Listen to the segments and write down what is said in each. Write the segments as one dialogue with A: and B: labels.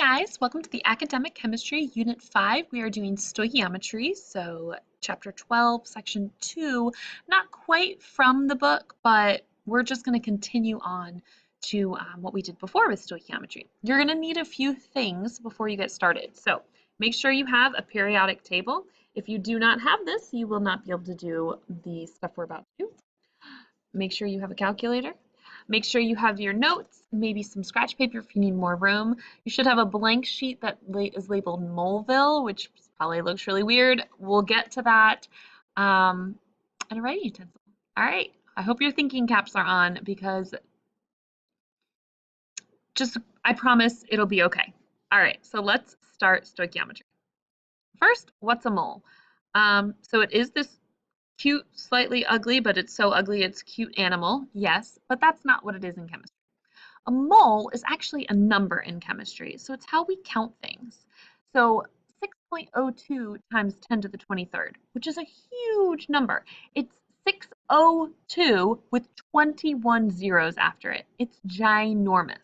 A: guys, welcome to the Academic Chemistry Unit 5. We are doing stoichiometry, so Chapter 12, Section 2, not quite from the book, but we're just going to continue on to what we did before with stoichiometry. You're going to need a few things before you get started. So make sure you have a periodic table. If you do not have this, you will not be able to do the stuff we're about to do. Make sure you have a calculator. Make sure you have your notes, maybe some scratch paper if you need more room. You should have a blank sheet that is labeled Moleville, which probably looks really weird. We'll get to that. And a writing utensil. All right, I hope your thinking caps are on because I promise it'll be okay. All right, so let's start stoichiometry. First, what's a mole? So it is this cute, slightly ugly, but it's so ugly it's cute animal, yes, but that's not what it is in chemistry. A mole is actually a number in chemistry, so it's how we count things. So 6.02 times 10 to the 23rd, which is a huge number. It's 602 with 21 zeros after it. It's ginormous.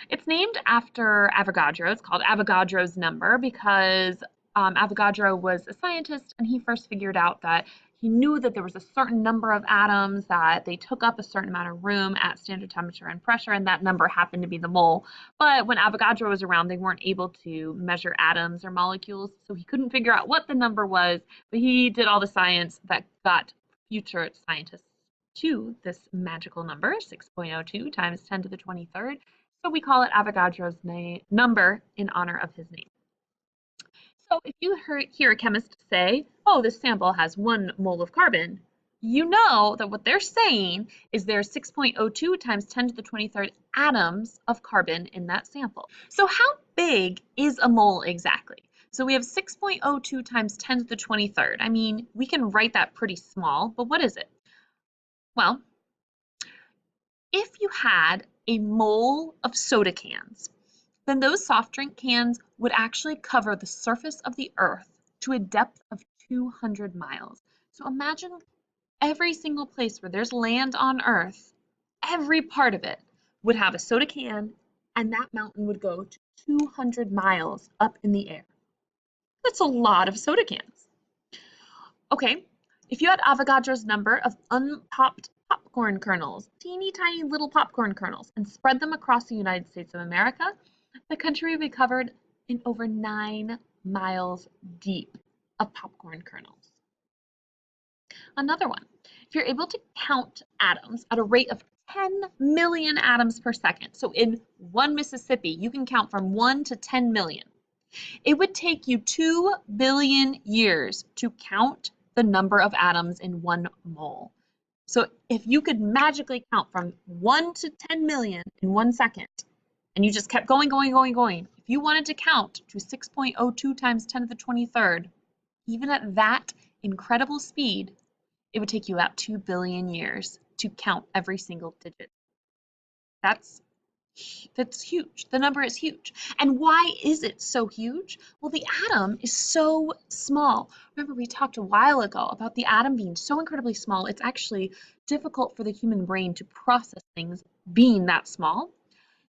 A: It's named after Avogadro. It's called Avogadro's number because Avogadro was a scientist and he first figured out that he knew that there was a certain number of atoms that they took up a certain amount of room at standard temperature and pressure, and that number happened to be the mole. But when Avogadro was around, they weren't able to measure atoms or molecules, so he couldn't figure out what the number was, but he did all the science that got future scientists to this magical number, 6.02 times 10 to the 23rd. So we call it Avogadro's number in honor of his name. So if you hear a chemist say, oh, this sample has 1 mole of carbon, you know that what they're saying is there's 6.02 times 10 to the 23rd atoms of carbon in that sample. So how big is a mole exactly? So we have 6.02 times 10 to the 23rd. I mean, we can write that pretty small, but what is it? Well, if you had a mole of soda cans, then those soft drink cans would actually cover the surface of the earth to a depth of 200 miles. So imagine every single place where there's land on earth, every part of it would have a soda can, and that mountain would go to 200 miles up in the air. That's a lot of soda cans. Okay, if you had Avogadro's number of unpopped popcorn kernels, teeny tiny little popcorn kernels, and spread them across the United States of America, the country would be covered in over 9 miles deep of popcorn kernels. Another one, if you're able to count atoms at a rate of 10 million atoms per second, so in one Mississippi, you can count from 1 to 10 million, it would take you 2 billion years to count the number of atoms in 1 mole. So if you could magically count from 1 to 10 million in 1 second, and you just kept going, if you wanted to count to 6.02 times 10 to the 23rd, even at that incredible speed, it would take you about 2 billion years to count every single digit. That's huge. The number is huge. And why is it so huge? Well, the atom is so small. Remember, we talked a while ago about the atom being so incredibly small, it's actually difficult for the human brain to process things being that small.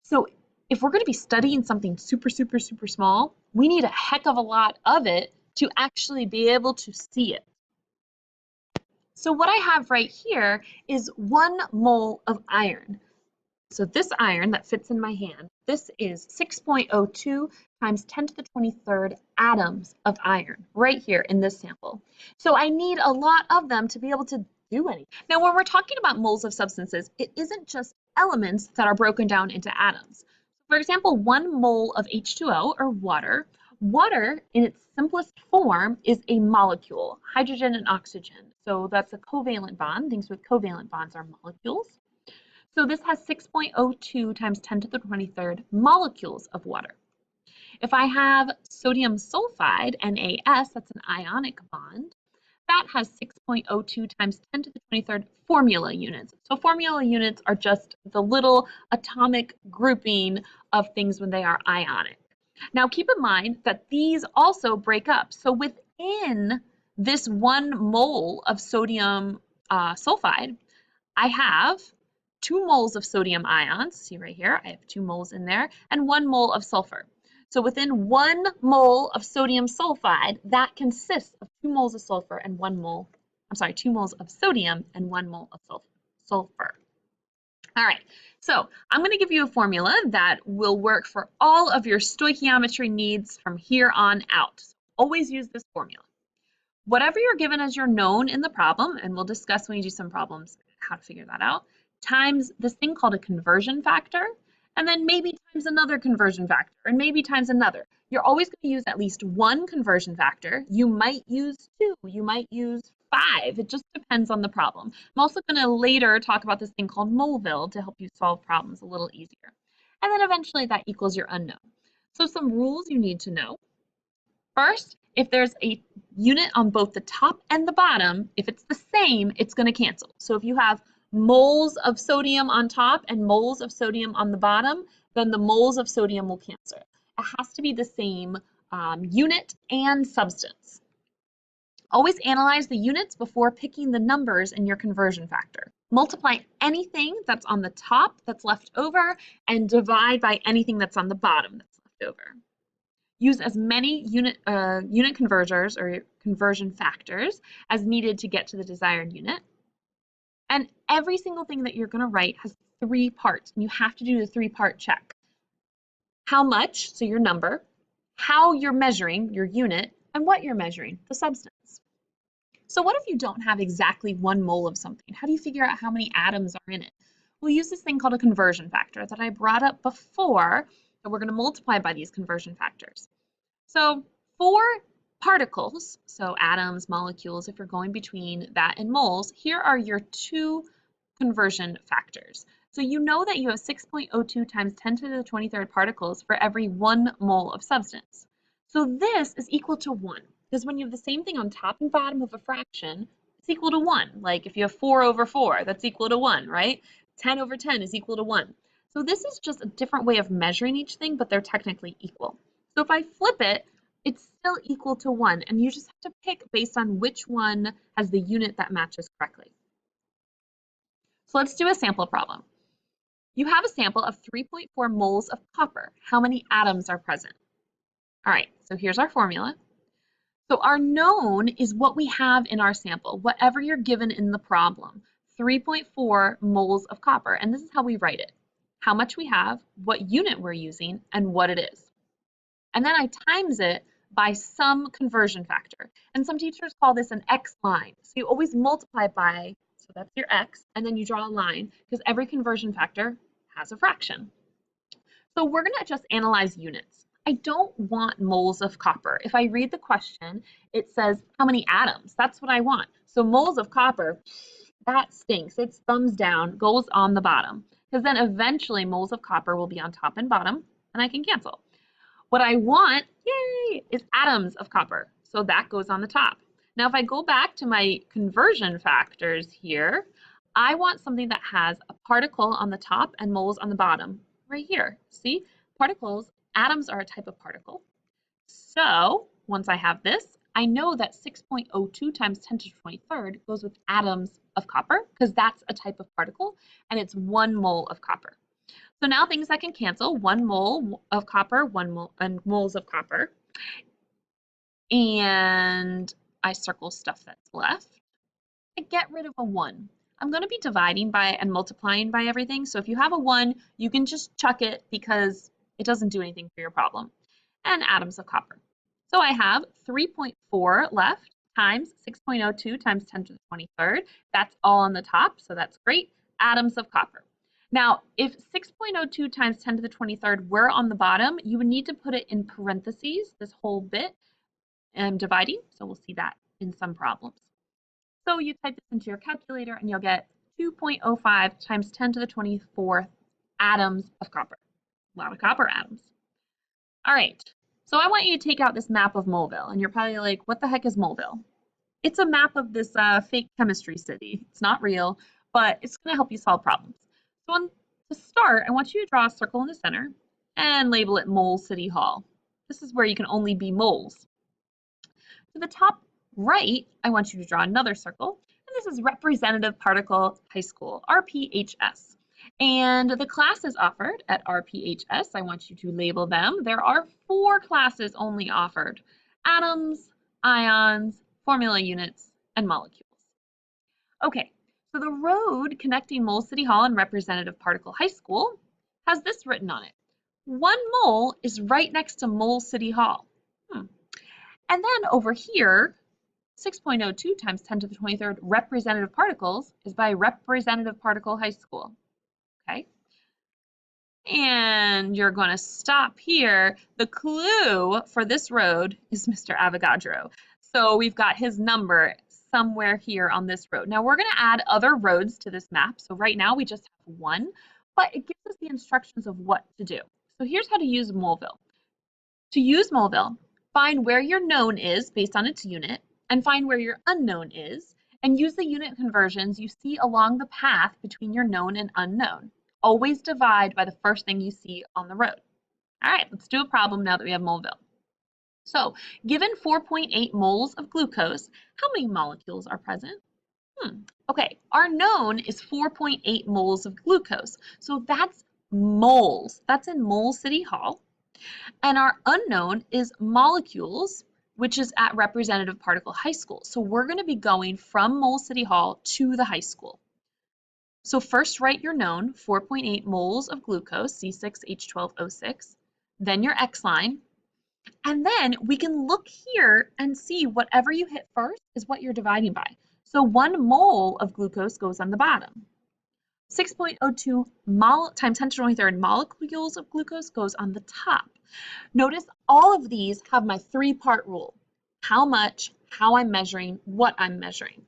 A: So if we're going to be studying something super, super, super small, we need a heck of a lot of it to actually be able to see it. So what I have right here is 1 mole of iron. So this iron that fits in my hand, this is 6.02 times 10 to the 23rd atoms of iron right here in this sample. So I need a lot of them to be able to do anything. Now, when we're talking about moles of substances, it isn't just elements that are broken down into atoms. For example, 1 mole of H2O, or water, water in its simplest form is a molecule, hydrogen and oxygen. So that's a covalent bond. Things with covalent bonds are molecules. So this has 6.02 times 10 to the 23rd molecules of water. If I have sodium sulfide, NaS, that's an ionic bond, that has 6.02 times 10 to the 23rd formula units. So formula units are just the little atomic grouping of things when they are ionic. Now keep in mind that these also break up. So within this 1 mole of sodium sulfide, I have 2 moles of sodium ions. See right here, I have 2 moles in there, and 1 mole of sulfur. So within 1 mole of sodium sulfide, that consists of 2 moles of sulfur and 1 mole, 2 moles of sodium and 1 mole of sulfur. All right, so I'm going to give you a formula that will work for all of your stoichiometry needs from here on out. Always use this formula. Whatever you're given as your known in the problem, and we'll discuss when you do some problems how to figure that out, times this thing called a conversion factor, and then maybe times another conversion factor, and maybe times another. You're always going to use at least 1 conversion factor. You might use 2, you might use 5. It just depends on the problem. I'm also going to later talk about this thing called Moleville to help you solve problems a little easier. And then eventually that equals your unknown. So some rules you need to know. First, if there's a unit on both the top and the bottom, if it's the same, it's going to cancel. So if you have moles of sodium on top and moles of sodium on the bottom, then the moles of sodium will cancel. It has to be the same unit and substance. Always analyze the units before picking the numbers in your conversion factor. Multiply anything that's on the top that's left over and divide by anything that's on the bottom that's left over. Use as many unit converters or conversion factors as needed to get to the desired unit. And every single thing that you're going to write has 3 parts, and you have to do the 3-part check. How much, so your number, how you're measuring, your unit, and what you're measuring, the substance. So what if you don't have exactly 1 mole of something? How do you figure out how many atoms are in it? We'll use this thing called a conversion factor that I brought up before, that we're going to multiply by these conversion factors. So for particles, so atoms, molecules, if you're going between that and moles, here are your 2 conversion factors. So you know that you have 6.02 times 10 to the 23rd particles for every 1 mole of substance. So this is equal to 1, because when you have the same thing on top and bottom of a fraction, it's equal to 1. Like if you have 4 over 4, that's equal to 1, right? 10 over 10 is equal to 1. So this is just a different way of measuring each thing, but they're technically equal. So if I flip it, it's still equal to 1, and you just have to pick based on which one has the unit that matches correctly. So let's do a sample problem. You have a sample of 3.4 moles of copper. How many atoms are present? All right, so here's our formula. So our known is what we have in our sample, whatever you're given in the problem, 3.4 moles of copper, and this is how we write it. How much we have, what unit we're using, and what it is. And then I times it by some conversion factor. And some teachers call this an X line. So you always multiply by, so that's your X, and then you draw a line because every conversion factor has a fraction. So we're going to just analyze units. I don't want moles of copper. If I read the question, it says how many atoms. That's what I want. So moles of copper, that stinks. It's thumbs down, goes on the bottom. Because then eventually moles of copper will be on top and bottom, and I can cancel. What I want, yay, is atoms of copper. So that goes on the top. Now, if I go back to my conversion factors here, I want something that has a particle on the top and moles on the bottom, right here. See, particles, atoms are a type of particle. So once I have this, I know that 6.02 times 10 to the 23rd goes with atoms of copper, because that's a type of particle, and it's 1 mole of copper. So now things that can cancel, 1 mole of copper, 1 mole, and moles of copper. And I circle stuff that's left. I get rid of a 1. I'm going to be dividing by and multiplying by everything. So if you have a 1, you can just chuck it because it doesn't do anything for your problem. And atoms of copper. So I have 3.4 left times 6.02 times 10 to the 23rd. That's all on the top, so that's great. Atoms of copper. Now, if 6.02 times 10 to the 23rd were on the bottom, you would need to put it in parentheses, this whole bit, and dividing. So we'll see that in some problems. So you type this into your calculator and you'll get 2.05 times 10 to the 24th atoms of copper. A lot of copper atoms. All right, so I want you to take out this map of Moleville, and you're probably like, what the heck is Moleville? It's a map of this fake chemistry city. It's not real, but it's going to help you solve problems. So to start, I want you to draw a circle in the center and label it Mole City Hall. This is where you can only be moles. To the top right, I want you to draw another circle, and this is Representative Particle High School, RPHS. And the classes offered at RPHS, I want you to label them. There are 4 classes only offered: atoms, ions, formula units, and molecules. Okay, so the road connecting Mole City Hall and Representative Particle High School has this written on it: 1 mole is right next to Mole City Hall. And then over here, 6.02 times 10 to the 23rd representative particles is by Representative Particle High School. Okay, and you're going to stop here. The clue for this road is Mr. Avogadro. So we've got his number somewhere here on this road. Now we're going to add other roads to this map. So right now we just have 1, but it gives us the instructions of what to do. So here's how to use Moleville. To use Moleville, find where your known is based on its unit and find where your unknown is, and use the unit conversions you see along the path between your known and unknown. Always divide by the first thing you see on the road. All right, let's do a problem now that we have Moleville. So, given 4.8 moles of glucose, how many molecules are present? Okay, our known is 4.8 moles of glucose. So that's moles. That's in Mole City Hall. And our unknown is molecules, which is at Representative Particle High School. So we're going to be going from Mole City Hall to the high school. So first write your known, 4.8 moles of glucose, C6H12O6, then your X line, and then we can look here and see whatever you hit first is what you're dividing by. So 1 mole of glucose goes on the bottom. 6.02 times 10 to the 23rd molecules of glucose goes on the top. Notice all of these have my 3-part rule: how much, how I'm measuring, what I'm measuring.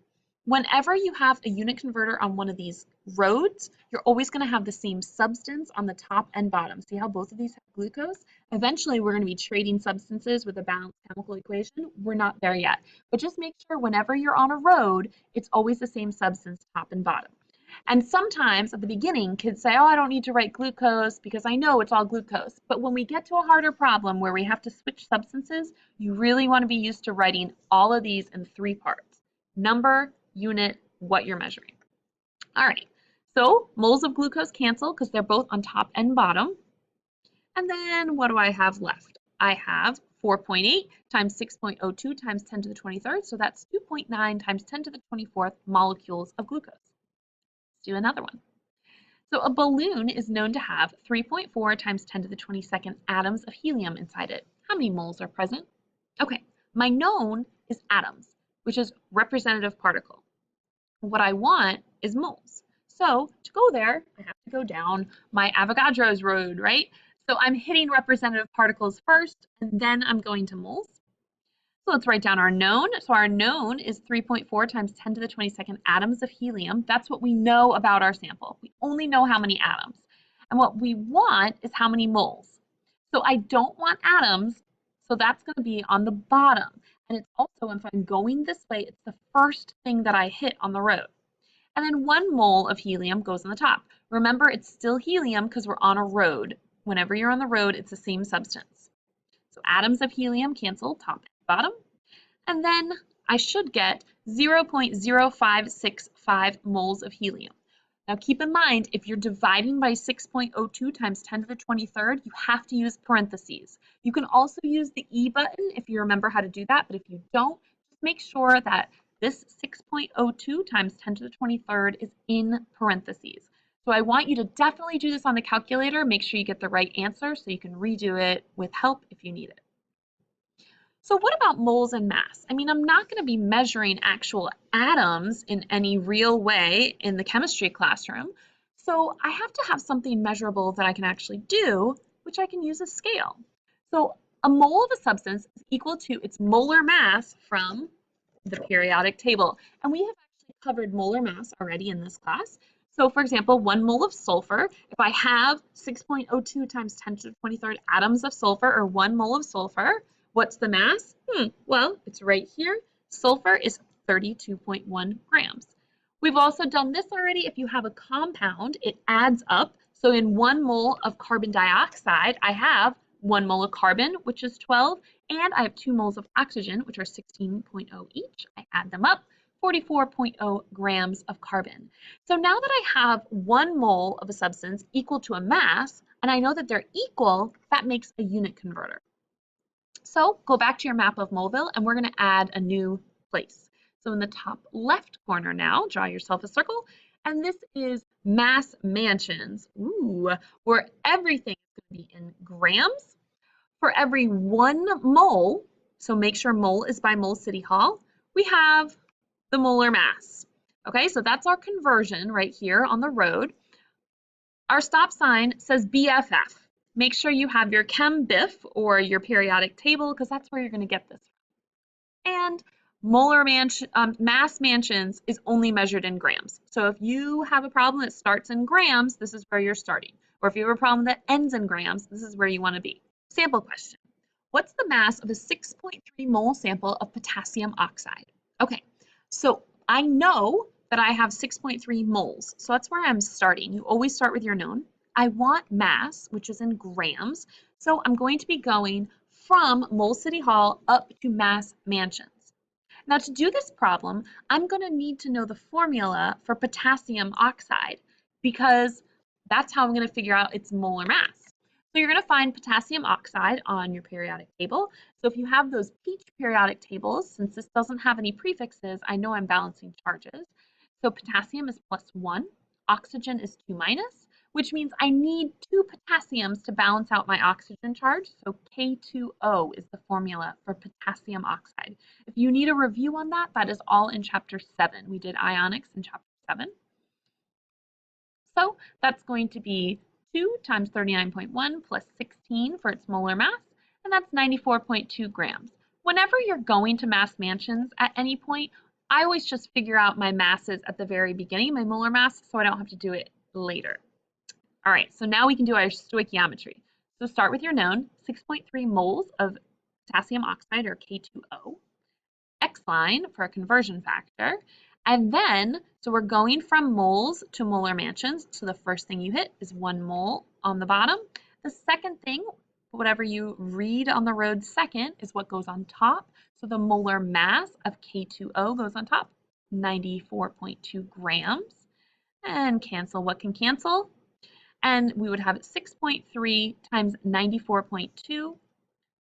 A: Whenever you have a unit converter on one of these roads, you're always going to have the same substance on the top and bottom. See how both of these have glucose? Eventually, we're going to be trading substances with a balanced chemical equation. We're not there yet. But just make sure whenever you're on a road, it's always the same substance, top and bottom. And sometimes at the beginning, kids say, oh, I don't need to write glucose because I know it's all glucose. But when we get to a harder problem where we have to switch substances, you really want to be used to writing all of these in 3 parts: number, unit, what you're measuring. All right, so moles of glucose cancel because they're both on top and bottom. And then what do I have left? I have 4.8 times 6.02 times 10 to the 23rd. So that's 2.9 times 10 to the 24th molecules of glucose. Let's do another one. So a balloon is known to have 3.4 times 10 to the 22nd atoms of helium inside it. How many moles are present? Okay, my known is atoms, which is representative particle. What I want is moles. So to go there, I have to go down my Avogadro's road, right? So I'm hitting representative particles first, and then I'm going to moles. So let's write down our known. So our known is 3.4 times 10 to the 22nd atoms of helium. That's what we know about our sample. We only know how many atoms. And what we want is how many moles. So I don't want atoms, so that's going to be on the bottom. And it's also, if I'm going this way, it's the first thing that I hit on the road. And then 1 mole of helium goes on the top. Remember, it's still helium because we're on a road. Whenever you're on the road, it's the same substance. So atoms of helium cancel top and bottom. And then I should get 0.0565 moles of helium. Now keep in mind, if you're dividing by 6.02 times 10 to the 23rd, you have to use parentheses. You can also use the E button if you remember how to do that, but if you don't, just make sure that this 6.02 times 10 to the 23rd is in parentheses. So I want you to definitely do this on the calculator. Make sure you get the right answer so you can redo it with help if you need it. So what about moles and mass? I mean, I'm not going to be measuring actual atoms in any real way in the chemistry classroom. So I have to have something measurable that I can actually do, which I can use a scale. So a mole of a substance is equal to its molar mass from the periodic table. And we have actually covered molar mass already in this class. So for example, 1 mole of sulfur, if I have 6.02 times 10 to the 23rd atoms of sulfur, or 1 mole of sulfur, what's the mass? Well, it's right here. Sulfur is 32.1 grams. We've also done this already. If you have a compound, it adds up. So in 1 mole of carbon dioxide, I have 1 mole of carbon, which is 12, and I have 2 moles of oxygen, which are 16.0 each. I add them up 44.0 grams of carbon. So now that I have 1 mole of a substance equal to a mass, and I know that they're equal, that makes a unit converter. So go back to your map of Moleville, and we're going to add a new place. So in the top left corner now, draw yourself a circle, and this is mass mansions, where everything is going to be in grams. For every 1 mole, so make sure mole is by mole city hall, we have the molar mass. Okay, so that's our conversion right here on the road. Our stop sign says BFF. Make sure you have your Chem BIF or your periodic table because that's where you're going to get this from. And mass mansions is only measured in grams. So if you have a problem that starts in grams, this is where you're starting. Or if you have a problem that ends in grams, this is where you want to be. Sample question. What's the mass of a 6.3 mole sample of potassium oxide? Okay, so I know that I have 6.3 moles, so that's where I'm starting. You always start with your known. I want mass, which is in grams, so I'm going to be going from mole city hall up to mass mansions. Now to do this problem, I'm going to need to know the formula for potassium oxide because that's how I'm going to figure out its molar mass. So you're going to find potassium oxide on your periodic table. So if you have those peach periodic tables, since this doesn't have any prefixes, I know I'm balancing charges. So potassium is +1, oxygen is 2-, which means I need 2 potassiums to balance out my oxygen charge. So K2O is the formula for potassium oxide. If you need a review on that, that is all in chapter 7. We did ionics in chapter 7. So that's going to be 2 times 39.1 plus 16 for its molar mass, and that's 94.2 grams. Whenever you're going to mass mansions at any point, I always just figure out my masses at the very beginning, my molar mass, so I don't have to do it later. All right, so now we can do our stoichiometry. So start with your known, 6.3 moles of potassium oxide, or K2O, X line for a conversion factor, and then, so we're going from moles to molar mansions. So the first thing you hit is 1 mole on the bottom. The second thing, whatever you read on the road second, is what goes on top. So the molar mass of K2O goes on top, 94.2 grams. And cancel what can cancel. And we would have 6.3 times 94.2. So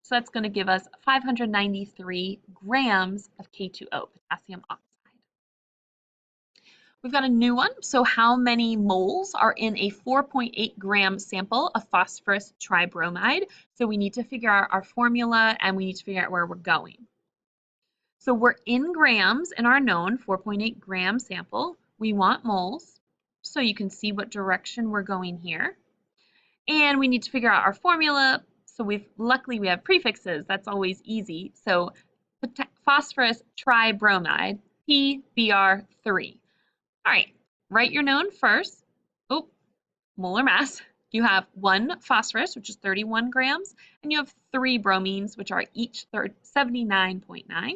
A: that's going to give us 593 grams of K2O, potassium oxide. We've got a new one. So how many moles are in a 4.8 gram sample of phosphorus tribromide? So we need to figure out our formula and we need to figure out where we're going. So we're in grams in our known 4.8 gram sample. We want moles, so you can see what direction we're going here. And we need to figure out our formula. So luckily we have prefixes. That's always easy. So phosphorus tribromide, PBr3. All right, write your known first. Oh, molar mass. You have 1 phosphorus, which is 31 grams, and you have 3 bromines, which are each 79.9.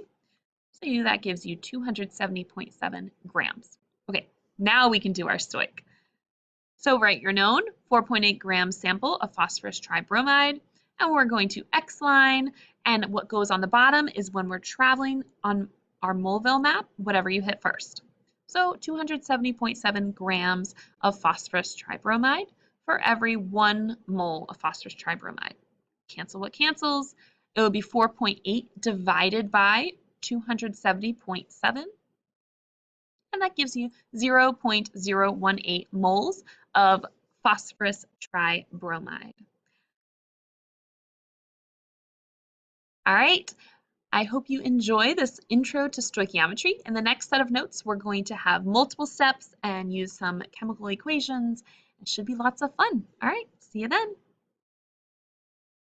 A: So that gives you 270.7 grams. Okay, now we can do our stoich. So write your known, 4.8 gram sample of phosphorus tribromide, and we're going to X line, and what goes on the bottom is when we're traveling on our Moleville map, whatever you hit first. So 270.7 grams of phosphorus tribromide for every 1 mole of phosphorus tribromide. Cancel what cancels. It would be 4.8 divided by 270.7, and that gives you 0.018 moles of phosphorus tribromide. All right, I hope you enjoy this intro to stoichiometry. In the next set of notes, we're going to have multiple steps and use some chemical equations. It should be lots of fun. All right, see you then.